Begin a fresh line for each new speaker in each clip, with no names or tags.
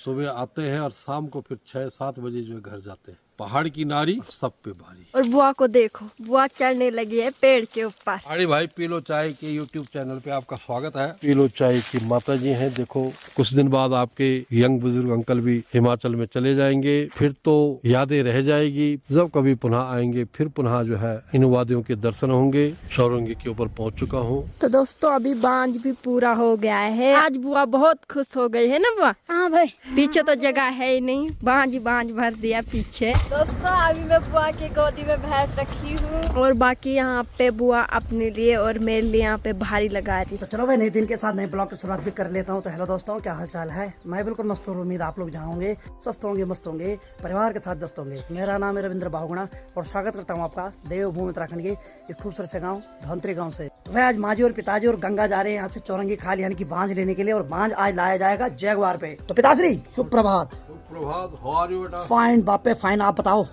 सुबह आते हैं और शाम को फिर 6-7 बजे जो है घर जाते हैं। पहाड़ की नारी सब पे भारी।
और बुआ को देखो, बुआ चढ़ने लगी है पेड़ के ऊपर।
अरे भाई पी लो चाय के यूट्यूब चैनल पे आपका स्वागत है। पी लो चाय की माता जी हैं। देखो कुछ दिन बाद आपके यंग बुजुर्ग अंकल भी हिमाचल में चले जाएंगे, फिर तो यादें रह जाएगी। जब कभी पुनः आएंगे फिर पुनः जो है इन वादियों के दर्शन होंगे। शौरंगी के ऊपर पहुंच चुका हूँ।
तो दोस्तों अभी बांझ भी पूरा हो गया है। आज बुआ बहुत खुश हो गई है ना बुआ?
हाँ भाई।
पीछे तो जगह है ही नहीं, बांझ भर दिया पीछे। दोस्तों अभी मैं बुआ की गोदी में बैठ रखी हूँ और बाकी यहाँ पे बुआ अपने लिए और मेरे लिए यहाँ पे भारी लगा रही।
तो चलो भाई नए दिन के साथ नए ब्लॉग की शुरुआत भी कर लेता हूँ। तो हेलो दोस्तों, क्या हाल चाल है? मैं बिल्कुल मस्त हूँ। उम्मीद आप लोग जहाँ होंगे स्वस्थ होंगे, मस्त होंगे, परिवार के साथ व्यस्त होंगे। मेरा नाम है रविंद्र बाहुगुणा और स्वागत करता हूँ आपका देवभूमि उत्तराखंड के इस खूबसूरत से गाँव धौंतरी गाँव से। तो भाई आज माजी और पिताजी और गंगा जा रहे हैं यहाँ से चौरंगी खाल यानी कि बांझ लेने के लिए, और बांझ आज लाया जाएगा जैगवार पे। तो पिताश्री शुभ प्रभात। फाइन बापे फाइन, आप बताओ।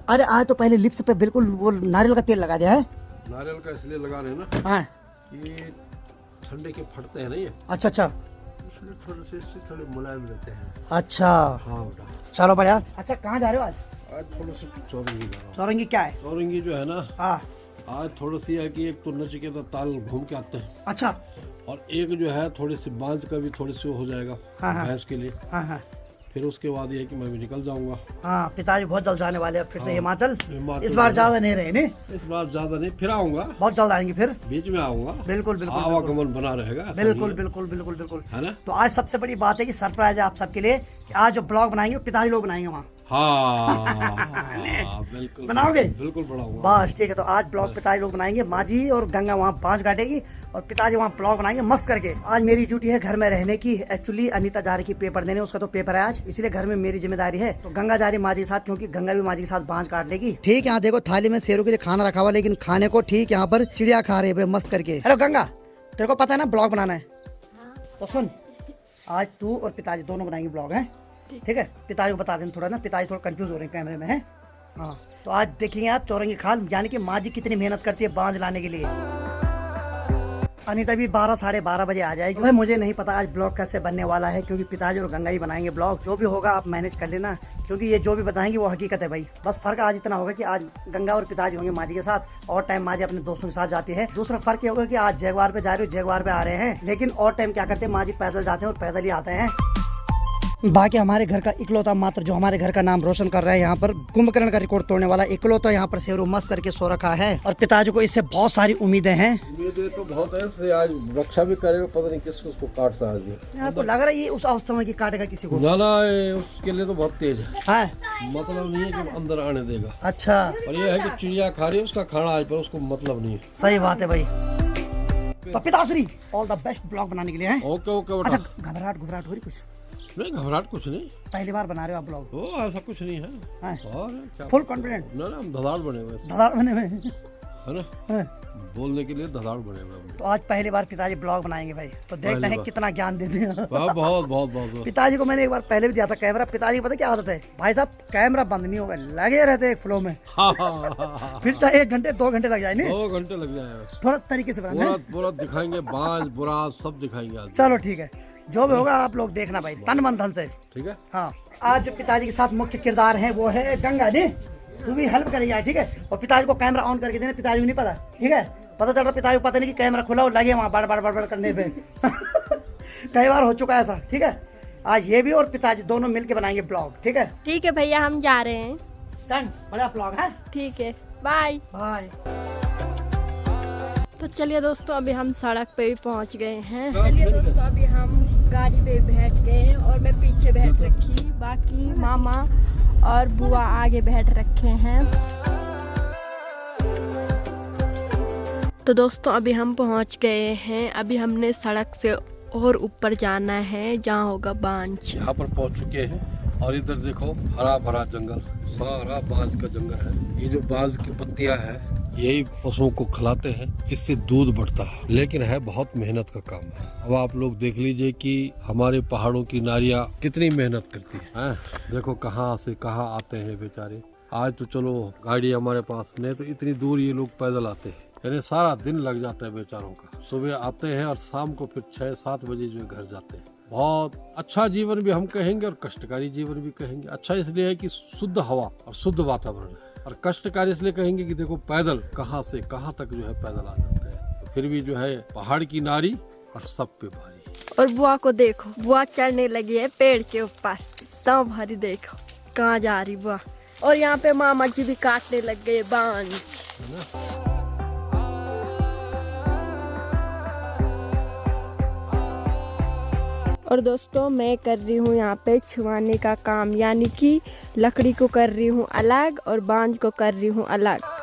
अरे आज तो पहले लिप्स पे बिल्कुल वो नारियल का तेल लगा दिया है।
नारियल का इसलिए लगा रहे हैं ना,
हाँ
ये ठंडे के फटते हैं ना ये,
अच्छा अच्छा
इसलिए थोड़े से इससे थोड़े मुलायम रहते हैं।
अच्छा
हाँ बेटा।
चलो बढ़िया। अच्छा कहाँ जा रहे हो आज?
आज थोड़ा सा चौरंगी जा रहा हूँ।
चौरंगी क्या है?
चौरंगी जो है ना,
हाँ
आज थोड़ी सी है कि एक तो नचिकेता ताल घूम के आते हैं,
अच्छा
और एक जो है थोड़ी सी बांझ का भी थोड़ी सी हो जाएगा भैंस के लिए।
हाँ हाँ
फिर उसके बाद ये है कि मैं भी निकल जाऊंगा।
हाँ पिताजी बहुत जल्द जाने वाले हैं फिर से हिमाचल।
हिमाचल
इस बार ज्यादा नहीं रहे नहीं,
इस बार ज्यादा नहीं, फिर आऊंगा,
बहुत जल्द आएंगे फिर।
बीच में आऊंगा।
बिल्कुल बिल्कुल
आवागमन बना रहेगा, ऐसा
बिल्कुल
नहीं है।
बिल्कुल बिल्कुल बिल्कुल
है ना।
तो आज सबसे बड़ी बात है कि सरप्राइज है आप सबके लिए कि आज जो ब्लॉग बनाएंगे पिताजी लोग बनाएंगे वहाँ।
हाँ बिल्कुल
बनाओगे?
बिल्कुल बनाऊंगा।
बस ठीक है। तो आज ब्लॉग पिताजी लोग बनाएंगे, माँ जी और गंगा वहाँ बांझ काटेगी और पिताजी वहाँ ब्लॉग बनाएंगे मस्त करके। आज मेरी ड्यूटी है घर में रहने की। एक्चुअली अनीता जा रही की पेपर देने, उसका तो पेपर है आज, इसलिए घर में मेरी जिम्मेदारी है। तो गंगा जा रही माँ जी के साथ, क्योंकि गंगा भी माँ जी के साथ बांझ काट लेगी। ठीक है, यहाँ देखो थाली में शेरों के लिए खाना रखा हुआ, लेकिन खाने को ठीक यहाँ पर चिड़िया खा रहे हैं मस्त करके। हेलो गंगा, तेरे को पता है ना ब्लॉग बनाना है? तो सुन, आज तू और पिताजी दोनों बनाएंगे ब्लॉग है, ठीक है? पिताजी को बता देना थोड़ा ना, पिताजी थोड़ा कंफ्यूज हो रहे हैं कैमरे में है। हाँ तो आज देखेंगे आप चौरंगी खाल यानी कि माँ जी कितनी मेहनत करती है बांझ लाने के लिए। अनीता भी 12-12:30 बजे आ जाएगी। भाई मुझे नहीं पता आज ब्लॉग कैसे बनने वाला है, क्योंकि पिताजी और गंगा ही बनाएंगे ब्लॉग। जो भी होगा आप मैनेज कर लेना, क्योंकि ये जो भी बताएंगे वो हकीकत है भाई। बस फर्क आज इतना होगा कि आज गंगा और पिताजी होंगे माँ जी के साथ, और टाइम माँ जी अपने दोस्तों के साथ जाती है। दूसरा फर्क ये होगा कि आज जैगवार पे जा रहे हो, जैगवार पे आ रहे हैं, लेकिन और टाइम क्या करते हैं माँ जी पैदल जाते हैं और पैदल ही आते हैं। बाकी हमारे घर का इकलौता मात्र जो हमारे घर का नाम रोशन कर रहा है, यहाँ पर कुंभकर्ण का रिकॉर्ड तोड़ने वाला इकलौता यहाँ पर शेरों मस्त करके सो रखा है, और पिताजी को इससे बहुत सारी उम्मीदें हैं।
उम्मीदें तो बहुत है, इससे आज रक्षा भी करेगा, पता नहीं किसको उसको काटता है।
आपको लग रहा है ये उस अवस्था में कि काटेगा किसी को?
ना उसके लिए तो बहुत तेज है, मतलब नहीं है कि अंदर आने देगा।
अच्छा,
और ये है कि चिड़िया खा रही है उसका खाना आज, पर उसको मतलब नहीं है।
सही बात है भाई। तो पिताश्री ऑल द बेस्ट ब्लॉग बनाने के लिए है।
ओके ओके
अच्छा
बेटा।
घबराहट हो रही कुछ?
नहीं घबराहट कुछ नहीं,
पहली बार बना रहे हो आप ब्लॉग?
ओ ऐसा कुछ नहीं है। और क्या
फुल कॉन्फिडेंट?
ना हम धधाड़ बने हुए हैं।
धधाड़ बने हुए
है ना, बोलने के लिए धधाड़ बने हुए हैं।
तो आज पहली बार पिताजी ब्लॉग बनाएंगे भाई, तो देखते हैं कितना ज्ञान देते हैं।
बहुत बहुत बहुत बहुत।
पिताजी को मैंने एक बार पहले भी दिया था कैमरा। पिताजी को पता क्या आदत है भाई साहब, कैमरा बंद नहीं होगा, लगे रहते एक फ्लो में। फिर चाहे 1 घंटे 2 घंटे लग जाए, नहीं
2 घंटे लग जाएगा।
थोड़ा तरीके से बनाना है।
पूरा दिखाएंगे, बांझ बुरा सब दिखाएंगे आज।
चलो ठीक है, जो भी होगा आप लोग देखना भाई तन मन धन से,
ठीक है।
हाँ आज जो पिताजी के साथ मुख्य किरदार है वो है गंगा जी। तू भी हेल्प करेगी ठीक है, और पिताजी को कैमरा ऑन करके देना। पिताजी को नहीं पता, ठीक है? पता चल रहा पिताजी को पता नहीं कि कैमरा खुला और लगे वहाँ बड़ करने पे। कई बार हो चुका है ऐसा, ठीक है? आज ये भी और पिताजी दोनों मिलके बनाएंगे ब्लॉग, ठीक है?
ठीक है भैया, हम जा रहे हैं।
डन, बड़ा ब्लॉग है।
ठीक है, बाय
बाय।
तो चलिए दोस्तों अभी हम सड़क पे भी पहुंच गए हैं। चलिए दोस्तों अभी हम गाड़ी पे बैठ गए हैं और मैं पीछे बैठ रखी, बाकी मामा और बुआ आगे बैठ रखे हैं। तो दोस्तों अभी हम पहुंच गए हैं। अभी हमने सड़क से और ऊपर जाना है जहाँ होगा बांझ।
यहाँ पर पहुँच चुके हैं और इधर देखो हरा भरा जंगल, सारा बांझ का जंगल है। ये जो बांझ की पत्तियां है यही पशुओं को खिलाते हैं, इससे दूध बढ़ता है, लेकिन है बहुत मेहनत का काम है। अब आप लोग देख लीजिए कि हमारे पहाड़ों की नारियां कितनी मेहनत करती हैं। देखो कहाँ से कहाँ आते हैं बेचारे। आज तो चलो गाड़ी हमारे पास, नहीं तो इतनी दूर ये लोग पैदल आते हैं, यानी सारा दिन लग जाता है बेचारों का। सुबह आते हैं और शाम को फिर 6-7 बजे जो घर जाते हैं। बहुत अच्छा जीवन भी हम कहेंगे और कष्टकारी जीवन भी कहेंगे। अच्छा इसलिए है कि शुद्ध हवा और शुद्ध वातावरण है, और कष्टकारी इसलिए कहेंगे कि देखो पैदल कहाँ से कहाँ तक जो है पैदल आ जाते हैं, तो फिर भी जो है पहाड़ की नारी और सब पे भारी।
और बुआ को देखो, बुआ चढ़ने लगी है पेड़ के ऊपर, इतना भारी, देखो कहाँ जा रही बुआ। और यहाँ पे मामा जी भी काटने लग गए बांस। और दोस्तों मैं कर रही हूँ यहाँ पे छुआने का काम, यानी कि लकड़ी को कर रही हूँ अलग और बांस को कर रही हूँ अलग।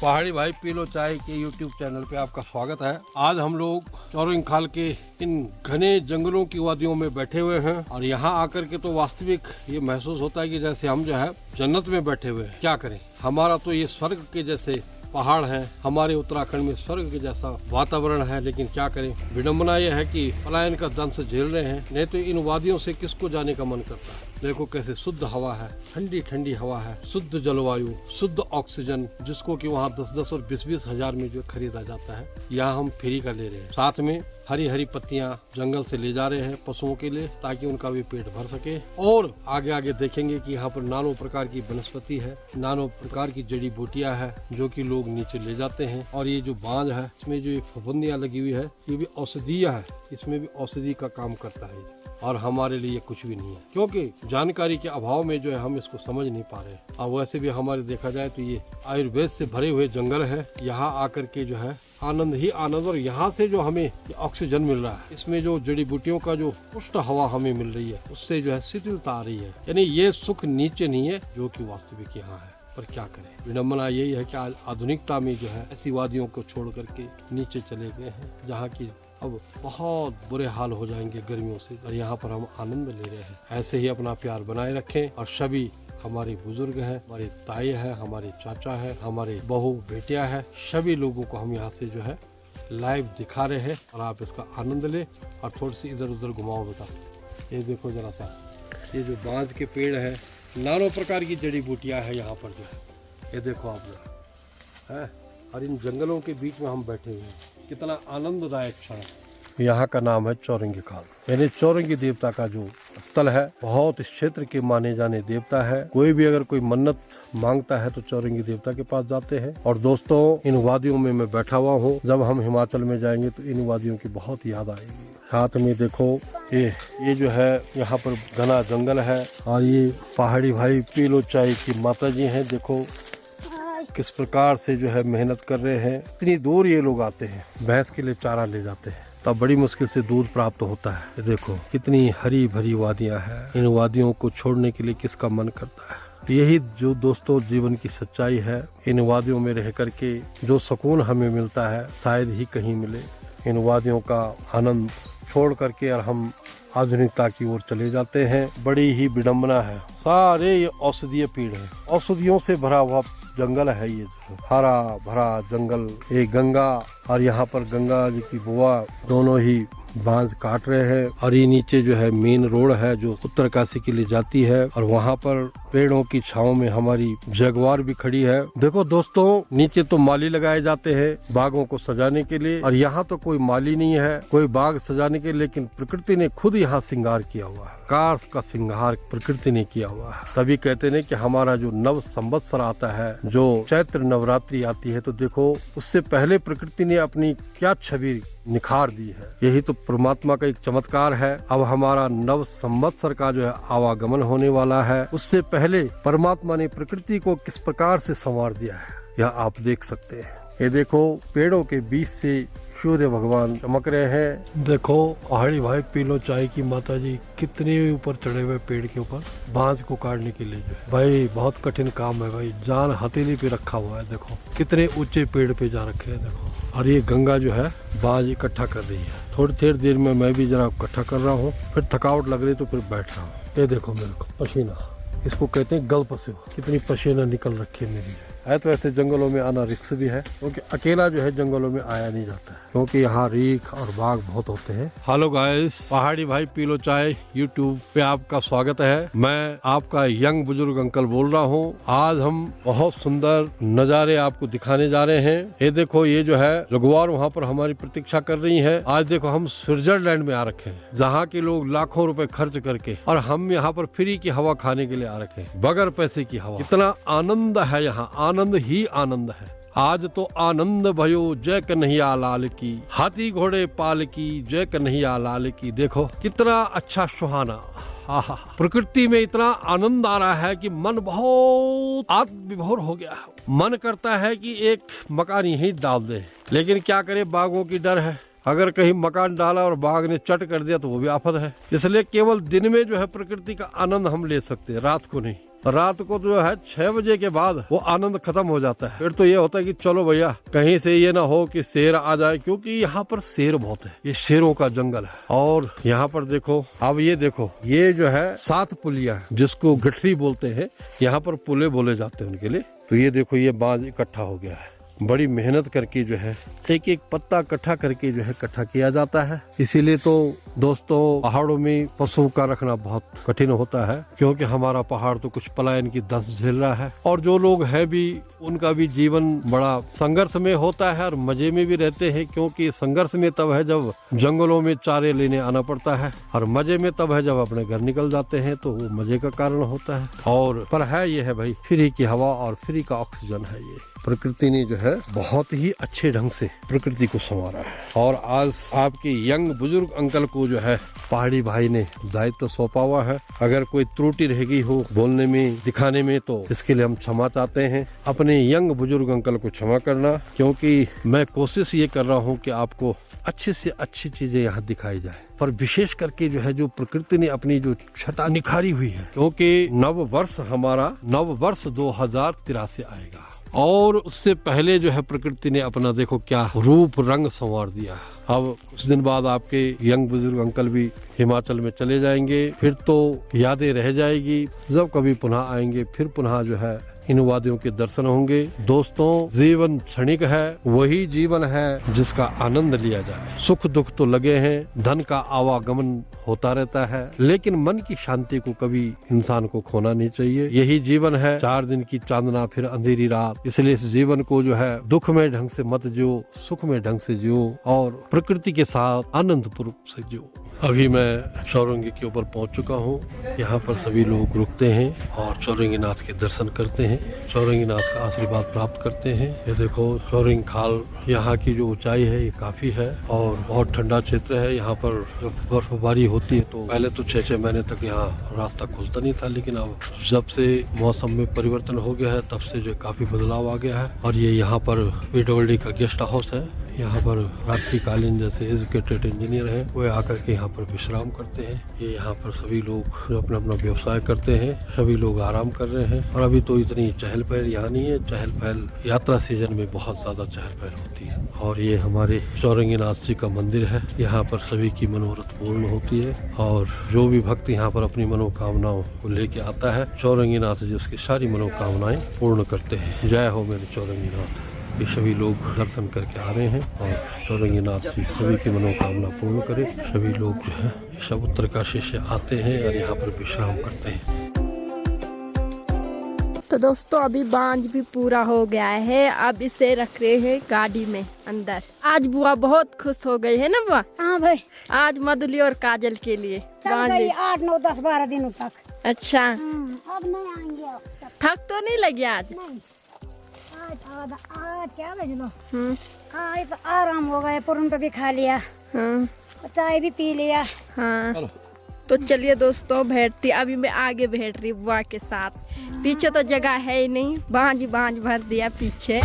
पहाड़ी भाई पी लो चाय के YouTube चैनल पे आपका स्वागत है। आज हम लोग चौरंगी खाल के इन घने जंगलों की वादियों में बैठे हुए हैं, और यहाँ आकर के तो वास्तविक ये महसूस होता है कि जैसे हम जो है जन्नत में बैठे हुए हैं। क्या करें, हमारा तो ये स्वर्ग के जैसे पहाड़ है, हमारे उत्तराखंड में स्वर्ग के जैसा वातावरण है, लेकिन क्या करें, विडम्बना यह है कि पलायन का दंश झेल रहे हैं। नहीं तो इन वादियों से किसको जाने का मन करता है। देखो कैसे शुद्ध हवा है, ठंडी ठंडी हवा है, शुद्ध जलवायु, शुद्ध ऑक्सीजन, जिसको कि वहाँ 10-10 और 20-20 हजार में जो खरीदा जाता है, यहाँ हम फ्री का ले रहे हैं। साथ में हरी हरी पत्तियां जंगल से ले जा रहे हैं पशुओं के लिए, ताकि उनका भी पेट भर सके। और आगे आगे देखेंगे कि यहाँ पर नानों प्रकार की वनस्पति है, नानों प्रकार की जड़ी बूटियां है, जो कि लोग नीचे ले जाते हैं। और ये जो बांज है, इसमें जो फफूंदियां लगी हुई है, ये भी औषधीय है, इसमें भी औषधि का काम करता है। और हमारे लिए कुछ भी नहीं है, क्योंकि जानकारी के अभाव में जो है हम इसको समझ नहीं पा रहे। और वैसे भी हमारे देखा जाए तो ये आयुर्वेद से भरे हुए जंगल है। यहाँ आकर के जो है आनंद ही आनंद, और यहाँ से जो हमें ऑक्सीजन मिल रहा है, इसमें जो जड़ी बूटियों का जो पुष्ट हवा हमें मिल रही है, उससे जो है शिथिलता आ रही है। यानी ये सुख नीचे नहीं है, जो कि वास्तविक यहाँ है। पर क्या करें, विडम्बना यही है कि आज आधुनिकता में जो है ऐसी वादियों को छोड़ करके नीचे चले गए हैं, जहाँ की अब बहुत बुरे हाल हो जाएंगे गर्मियों से, और यहाँ पर हम आनंद ले रहे हैं। ऐसे ही अपना प्यार बनाए रखें, और सभी हमारे बुजुर्ग हैं, हमारे ताए हैं, हमारे चाचा है, हमारे बहू बेटियां हैं, सभी लोगों को हम यहाँ से जो है लाइव दिखा रहे हैं, और आप इसका आनंद ले। और थोड़ी सी इधर उधर घुमाओ बेटा, ये देखो जरा सा, ये जो बांज के पेड़ है, नानों प्रकार की जड़ी बूटियां है यहाँ पर जो है, ये देखो आप जरा है। और इन जंगलों के बीच में हम बैठे हुए हैं, कितना आनंददायक क्षण है। यहाँ का नाम है चौरंगी खाल, यानी चौरंगी देवता का जो स्थल है। बहुत इस क्षेत्र के माने जाने देवता है। कोई भी अगर कोई मन्नत मांगता है तो चौरंगी देवता के पास जाते हैं। और दोस्तों, इन वादियों में मैं बैठा हुआ हूँ। जब हम हिमाचल में जाएंगे तो इन वादियों की बहुत याद आएगी। साथ में देखो ये जो है यहाँ पर घना जंगल है, और ये पहाड़ी भाई पी लो चाय की माता जी हैं। देखो किस प्रकार से जो है मेहनत कर रहे हैं। इतनी दूर ये लोग आते हैं, भैंस के लिए चारा ले जाते हैं, तब बड़ी मुश्किल से दूध प्राप्त होता है। ये देखो कितनी हरी भरी वादियां हैं। इन वादियों को छोड़ने के लिए किसका मन करता है। यही जो दोस्तों जीवन की सच्चाई है। इन वादियों में रह करके जो सुकून हमें मिलता है, शायद ही कहीं मिले। इन वादियों का आनंद छोड़ करके और हम आधुनिकता की ओर चले जाते हैं। बड़ी ही विडम्बना है। सारे ये औषधीय पेड़ है, औषधियों से भरा हुआ जंगल है। ये हरा भरा जंगल, ये गंगा, और यहाँ पर गंगा जी की बुआ दोनों ही बांस काट रहे हैं। और ये नीचे जो है मेन रोड है जो उत्तरकाशी के लिए जाती है, और वहाँ पर पेड़ों की छांव में हमारी जगुआर भी खड़ी है। देखो दोस्तों, नीचे तो माली लगाए जाते हैं बागों को सजाने के लिए, और यहाँ तो कोई माली नहीं है, कोई बाग सजाने के लिए, लेकिन प्रकृति ने खुद यहाँ श्रृंगार किया हुआ है। कार्स का श्रृंगार प्रकृति ने किया हुआ है। तभी कहते हैं कि हमारा जो नव संवत्सर आता है, जो चैत्र नवरात्रि आती है, तो देखो उससे पहले प्रकृति ने अपनी क्या छवि निखार दी है। यही तो परमात्मा का एक चमत्कार है। अब हमारा नव संवत्सर का जो है आवागमन होने वाला है। उससे पहले परमात्मा ने प्रकृति को किस प्रकार से संवार दिया है, यह आप देख सकते हैं। ये देखो पेड़ों के बीच से सूर्य भगवान चमक रहे हैं। देखो पहाड़ी भाई पी लो चाय की माता जी कितने ऊपर चढ़े हुए पेड़ के ऊपर, बांस को काटने के लिए। जो भाई बहुत कठिन काम है भाई, जान हथेली पे रखा हुआ है। देखो कितने ऊंचे पेड़ पे जा रखे हैं। देखो, और ये गंगा जो है बांस इकट्ठा कर रही है। थोड़ी देर में मैं भी जरा इकट्ठा कर रहा हूँ, फिर थकावट लग रही तो फिर बैठ रहा हूँ। ये देखो मेरे को पसीना, इसको कहते हैं गल पसीना, कितनी पसीना निकल रखी है मेरी। है तो ऐसे जंगलों में आना रिस्क भी है, क्योंकि अकेला जो है जंगलों में आया नहीं जाता है, क्योंकि यहाँ रीख और बाघ बहुत होते हैं। हेलो गाइस, पहाड़ी भाई पी लो चाय यूट्यूब पे आपका स्वागत है। मैं आपका यंग बुजुर्ग अंकल बोल रहा हूँ। आज हम बहुत सुंदर नज़ारे आपको दिखाने जा रहे हैं। ये देखो, ये जो है जगुआर वहाँ पर हमारी प्रतीक्षा कर रही है। आज देखो हम स्विट्जरलैंड में आ रखे हैं, जहाँ के लोग लाखों रुपए खर्च करके, और हम यहाँ पर फ्री की हवा खाने के लिए आ रखे हैं, बगैर पैसे की हवा। इतना आनंद है यहाँ, आनंद ही आनंद है। आज तो आनंद भयो जय कन्हैया लाल की, हाथी घोड़े पाल की जय कन्हैया लाल की। देखो कितना अच्छा सुहाना, प्रकृति में इतना आनंद आ रहा है कि मन बहुत आत्मविभोर हो गया है। मन करता है कि एक मकान यहीं डाल दे, लेकिन क्या करे, बाघों की डर है। अगर कहीं मकान डाला और बाघ ने चट कर दिया तो वो भी आफत है। इसलिए केवल दिन में जो है प्रकृति का आनंद हम ले सकते हैं, रात को नहीं। रात को जो है 6 बजे के बाद वो आनंद खत्म हो जाता है। फिर तो ये होता है कि चलो भैया कहीं से ये ना हो कि शेर आ जाए, क्योंकि यहाँ पर शेर बहुत है, ये शेरों का जंगल है। और यहाँ पर देखो, अब ये देखो, ये जो है 7 पुलिया जिसको गठरी बोलते हैं, यहाँ पर पुले बोले जाते हैं उनके लिए। तो ये देखो, ये बांज इकट्ठा हो गया है। बड़ी मेहनत करके जो है एक एक पत्ता इकट्ठा करके जो है इकट्ठा किया जाता है। इसीलिए तो दोस्तों, पहाड़ों में पशु का रखना बहुत कठिन होता है, क्योंकि हमारा पहाड़ तो कुछ पलायन की दस्त झेल रहा है। और जो लोग हैं भी, उनका भी जीवन बड़ा संघर्ष में होता है और मजे में भी रहते हैं, क्योंकि संघर्ष में तब है जब जंगलों में चारे लेने आना पड़ता है, और मजे में तब है जब अपने घर निकल जाते हैं, तो वो मजे का कारण होता है। और पर है ये है भाई, फ्री की हवा और फ्री का ऑक्सीजन है। ये प्रकृति ने जो है बहुत ही अच्छे ढंग से प्रकृति को संवारा है। और आज आपके यंग बुजुर्ग अंकल को जो है पहाड़ी भाई ने दायित्व सौंपा हुआ है। अगर कोई त्रुटि रह गई हो बोलने में, दिखाने में, तो इसके लिए हम क्षमा चाहते हैं। अपने यंग बुजुर्ग अंकल को क्षमा करना, क्योंकि मैं कोशिश ये कर रहा हूँ कि आपको अच्छी से अच्छी चीजें यहाँ दिखाई जाए, पर विशेष करके जो है जो प्रकृति ने अपनी जो छटा निखारी हुई है, क्योंकि नव वर्ष हमारा नव वर्ष 2083 आएगा, और उससे पहले जो है प्रकृति ने अपना देखो क्या रूप रंग संवार दिया है। अब कुछ दिन बाद आपके यंग बुजुर्ग अंकल भी हिमाचल में चले जाएंगे, फिर तो यादें रह जाएगी। जब कभी पुनः आएंगे, फिर पुनः जो है इन वादियों के दर्शन होंगे। दोस्तों, जीवन क्षणिक है, वही जीवन है जिसका आनंद लिया जाए। सुख दुख तो लगे हैं, धन का आवागमन होता रहता है, लेकिन मन की शांति को कभी इंसान को खोना नहीं चाहिए। यही जीवन है, 4 दिन की चांदना फिर अंधेरी रात। इसलिए इस जीवन को जो है दुख में ढंग से मत जियो, सुख में ढंग से जियो, और प्रकृति के साथ आनंद पूर्वक से जियो। अभी मैं चौरंगी के ऊपर पहुंच चुका हूं। यहाँ पर सभी लोग रुकते हैं और चौरंगी नाथ के दर्शन करते हैं, चौरंगी नाथ का आशीर्वाद प्राप्त करते हैं। ये देखो, चौरंगी खाल, यहाँ की जो ऊंचाई है ये काफी है और बहुत ठंडा क्षेत्र है। यहाँ पर जब बर्फबारी होती है तो पहले तो 6-6 महीने तक यहाँ रास्ता खुलता नहीं था, लेकिन अब जब से मौसम में परिवर्तन हो गया है तब से जो काफी बदलाव आ गया है। और ये यहाँ पर PWD का गेस्ट हाउस है। यहाँ पर रात्रिकालीन जैसे एजुकेटेड इंजीनियर हैं, वो आकर के यहाँ पर विश्राम करते हैं। ये यहाँ पर सभी लोग जो अपना अपना व्यवसाय करते हैं, सभी लोग आराम कर रहे हैं। और अभी तो इतनी चहल पहल यहाँ नहीं है। चहल पहल यात्रा सीजन में बहुत ज्यादा चहल पहल होती है। और ये हमारे चौरंगी नाथ जी का मंदिर है। यहाँ पर सभी की मनोरथ पूर्ण होती है, और जो भी भक्त यहाँ पर अपनी मनोकामनाओं को लेके आता है, चौरंगी नाथ जी उसकी सारी मनोकामनाएं पूर्ण करते हैं। जय हो मेरे चौरंगी नाथ। ये सभी लोग दर्शन करके आ रहे हैं, और चौरंगी नाथ जी सभी की मनोकामना पूर्ण करे। सभी लोग जो है सब उत्तरकाशी से आते हैं और यहाँ पर विश्राम करते हैं।
तो दोस्तों, अभी बांझ भी पूरा हो गया है। अब इसे रख रहे हैं गाड़ी में अंदर। आज बुआ बहुत खुश हो गई है ना बुआ?
हाँ भाई,
आज मधुली और काजल के लिए
चल गई 8, 9, 10, 12 दिनों तक।
अच्छा,
अब नहीं आएंगे अब तक।
थक तो नहीं लगी आज?
नहीं, आज क्या बज लो। आज तो आराम हो गया, पुरन भी खा लिया, चाय भी पी लिया।
हाँ, तो चलिए दोस्तों, बैठती अभी मैं आगे बैठ रही बुआ के साथ। पीछे तो जगह है ही नहीं, बांझ भर दिया पीछे।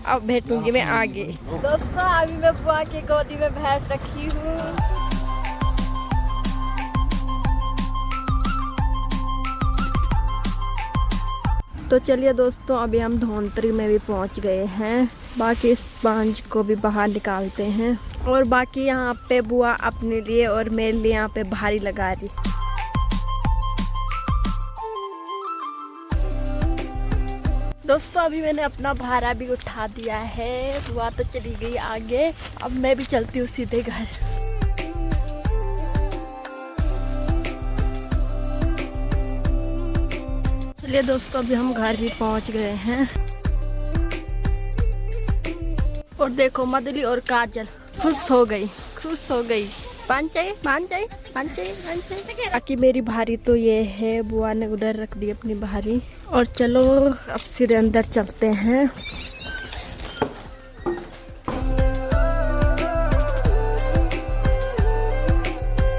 अब बैठूंगी मैं आगे। दोस्तों, अभी मैं बुआ की गोदी में बैठ रखी हूँ। तो चलिए दोस्तों, अभी हम धौंतरी में भी पहुंच गए हैं। बाकी इस बांझ को भी बाहर निकालते हैं, और बाकी यहाँ पे बुआ अपने लिए और मेरे लिए यहाँ पे भारी लगा रही। दोस्तों अभी मैंने अपना भाड़ा भी उठा दिया है, बुआ तो चली गई आगे, अब मैं भी चलती हूँ सीधे घर। चलिए दोस्तों अभी हम घर भी पहुँच गए हैं। और देखो मदली और काजल खुश हो गई। पान चाहिए। बाकी मेरी भारी तो ये है, बुआ ने उधर रख दी अपनी भारी। और चलो अब सिर अंदर चलते हैं।